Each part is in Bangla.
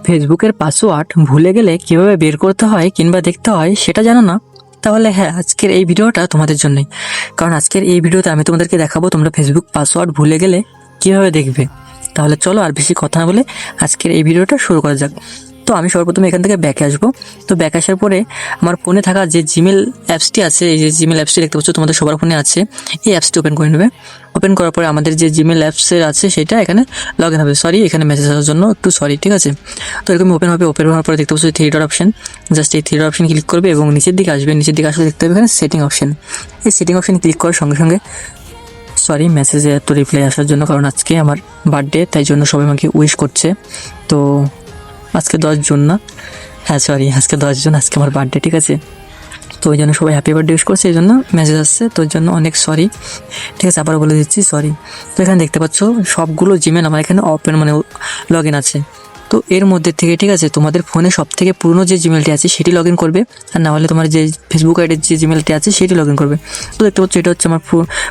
ফেসবুকের পাসওয়ার্ড ভুলে গেলে কিভাবে বের করতে হয় কিংবা দেখতে হয় সেটা জানো না? তাহলে হ্যাঁ, আজকের এই ভিডিওটা তোমাদের জন্যই। কারণ আজকের এই ভিডিওতে আমি তোমাদেরকে দেখাবো তোমরা ফেসবুক পাসওয়ার্ড ভুলে গেলে কিভাবে দেখবে। তাহলে চলো আর বেশি কথা না বলে আজকের এই ভিডিওটা শুরু করা যাক। তো আমি সর্বপ্রথমে এখান থেকে ব্যাকে আসবো। তো ব্যাকে আসার পরে আমার ফোনে থাকা যে জিমেল অ্যাপসটি আছে, এই যে জিমেল অ্যাপসটি দেখতে পাচ্ছ তোমাদের সবার ফোনে আছে, এই অ্যাপসটি ওপেন করে নেবে। ওপেন করার পরে আমাদের যে জিমেল অ্যাপসের আছে সেটা এখানে লগ ইন হবে। সরি, এখানে মেসেজ আসার জন্য একটু সরি, ঠিক আছে। তো এরকম ওপেন হবে। ওপেন হওয়ার পরে দেখতে পাচ্ছ থ্রি ডট অপশন, জাস্ট এই থ্রি ডট অপশন ক্লিক করবে এবং নিচের দিকে আসবে। নিচের দিকে আসলে দেখতে হবে এখানে সেটিং অপশন। এই সেটিং অপশন ক্লিক করার সঙ্গে সঙ্গে সরি মেসেজে এত রিপ্লাই আসার জন্য, কারণ আজকে আমার বার্থডে, তাই জন্য সবাই আমাকে উইশ করছে। তো আজকে 10 জুন না, হ্যাঁ সরি, আজকে 10 জুন, আজকে আমার বার্থডে, ঠিক আছে। তো ওই জন্য সবাই হ্যাপি বার্থডে উইশ করছে, এই জন্য মেসেজ আসছে। তো ওই জন্য অনেক সরি, ঠিক আছে, আবার বলে দিচ্ছি সরি। তো এখানে দেখতে পাচ্ছ সবগুলো জিমেল আমার এখানে ওপেন মানে লগ ইন আছে। তো এর মধ্যে থেকে, ঠিক আছে, তোমাদের ফোনে সব থেকে পুরনো যে জিমেলটি আছে সেটি লগ ইন করবে, আর না হলে তোমার যে ফেসবুক আইডির যে জিমেলটি আছে সেটি লগ ইন করবে। তো দেখতে পাচ্ছ এটা হচ্ছে আমার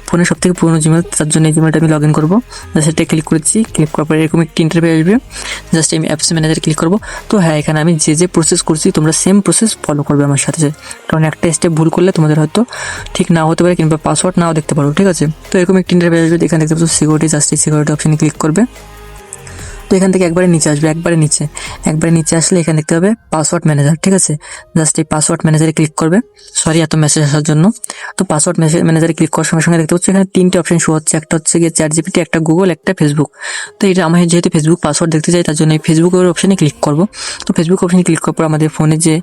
ফোনের সব থেকে পুরনো জিমেল, তার জন্য এই জিমেলটা আমি লগ ইন করবো। সেটা ক্লিক করেছি। ক্লিক করার পরে এরকম একটি ইন্টারভিউ আসবে। জাস্ট আমি অ্যাপস ম্যানেজার ক্লিক করবো। তো হ্যাঁ, এখানে আমি যে প্রসেস করছি তোমরা সেম প্রসেস ফলো করবে আমার সাথে, কারণ একটা স্টেপ ভুল করলে তোমাদের হয়তো ঠিক না হতে পারে কিংবা পাসওয়ার্ড নাও দেখতে পারো, ঠিক আছে। তো এরকম একটি ইন্টারভিউ আসবে। এখানে দেখতে পাচ্ছ সিকিউরিটি, জাস্ট এই সিকিউরিটি অপশনে ক্লিক করবে। তো এখান থেকে একবারে নিচে আসবে, একবারে নিচে আসলে এখানে দেখতে হবে পাসওয়ার্ড ম্যানেজার, ঠিক আছে। জাস্ট এই পাসওয়ার্ড ম্যানেজারে ক্লিক করবে। সরি এত মেসেজ আসার জন্য। তো পাসওয়ার্ড ম্যানেজারে ক্লিক করার সঙ্গে সঙ্গে দেখতে পাচ্ছ এখানে তিনটে অপশন শো হচ্ছে। একটা হচ্ছে গিয়ে চ্যাট জিপিটি, একটা গুগল, একটা ফেসবুক। তো এটা আমি যেহেতু ফেসবুক পাসওয়ার্ড দেখতে চাই, তার জন্য এই ফেসবুকের অপশনে ক্লিক করবো। তো ফেসবুক অপশনে ক্লিক করার পর আমাদের ফোনে যে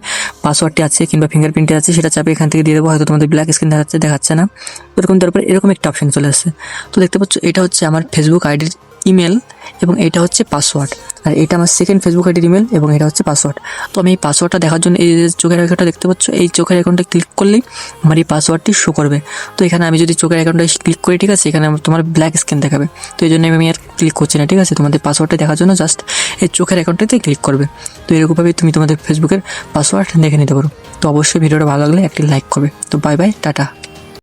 পাসওয়ার্ডটি আছে কিংবা ফিঙ্গারপ্রিন্টটি আছে সেটা চাপে এখান থেকে দিয়ে দেবো। হয়তো তোমাদের ব্ল্যাক স্ক্রিন দেখাচ্ছে না। এরকম তারপর এরকম একটা অপশন চলে আসছে। তো দেখতে পাচ্ছ এটা হচ্ছে আমার ফেসবুক আইডির ইমেল এবং এটা হচ্ছে পাসওয়ার্ড, আর এটা আমার সেকেন্ড ফেসবুক আইডির ইমেল এবং এটা হচ্ছে পাসওয়ার্ড। তো আমি এই পাসওয়ার্ডটা দেখার জন্য এই যে চোখের আইকনটা দেখতে পাচ্ছ, এই চোখের আইকনটা ক্লিক করলেই আমার এই পাসওয়ার্ডটি শো করবে। তো এখানে আমি যদি চোখের আইকনটা ক্লিক করি, ঠিক আছে, এখানে তোমার ব্ল্যাক স্ক্রিন দেখাবে। তো এই জন্য আমি আর ক্লিক করছি না, ঠিক আছে। তোমাদের পাসওয়ার্ডটা দেখার জন্য জাস্ট এই চোখের আইকনটাতে ক্লিক করবে। তো এরকমভাবেই তুমি তোমাদের ফেসবুকের পাসওয়ার্ড দেখে নিতে পারো। তো অবশ্যই ভিডিওটা ভালো লাগলে একটি লাইক করবে। তো বাই বাই, টাটা।